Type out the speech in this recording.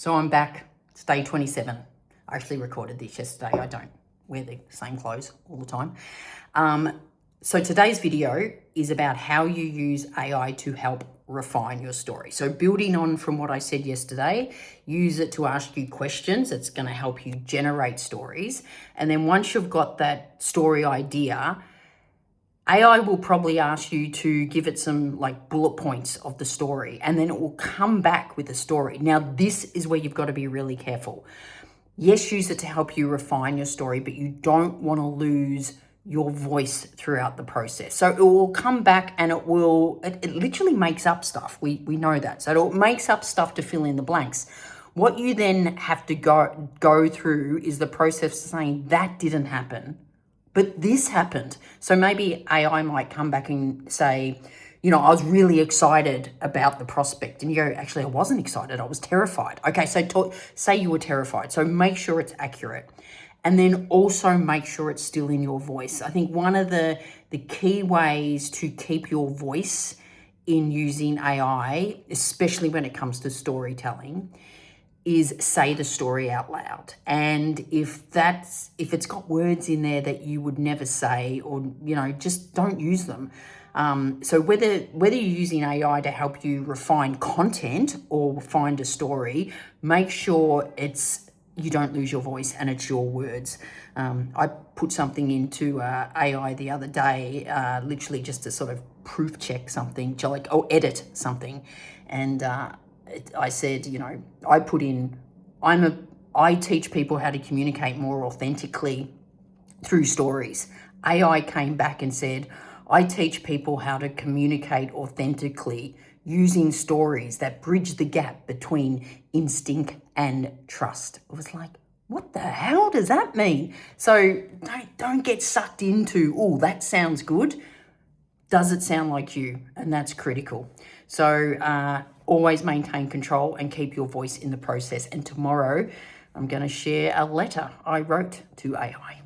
So I'm back. It's day 27. I actually recorded this yesterday. I don't wear the same clothes all the time. So today's video is about how you use AI to help refine your story. So building on from what I said yesterday, use it to ask you questions. It's going to help you generate stories. And then once you've got that story idea, AI will probably ask you to give it some like bullet points of the story, and then it will come back with a story. Now, this is where you've got to be really careful. Yes, use it to help you refine your story, but you don't want to lose your voice throughout the process. So it will come back and it literally makes up stuff. We know that. So it makes up stuff to fill in the blanks. What you then have to go through is the process of saying that didn't happen, but this happened. So maybe AI might come back and say, you know, I was really excited about the prospect. And you go, actually, I wasn't excited. I was terrified. Okay, so say you were terrified. So make sure it's accurate. And then also make sure it's still in your voice. I think one of the key ways to keep your voice in using AI, especially when it comes to storytelling, is say the story out loud. And if it's got words in there that you would never say, or, you know, just don't use them. So whether you're using AI to help you refine content or find a story, make sure you don't lose your voice and it's your words. I put something into AI the other day, literally just to sort of proof check something, edit something. And I said, you know, I put in, I teach people how to communicate more authentically through stories. AI came back and said, I teach people how to communicate authentically using stories that bridge the gap between instinct and trust. It was like, what the hell does that mean? So don't get sucked into, oh, that sounds good. Does it sound like you? And that's critical. So always maintain control and keep your voice in the process. And tomorrow I'm going to share a letter I wrote to AI.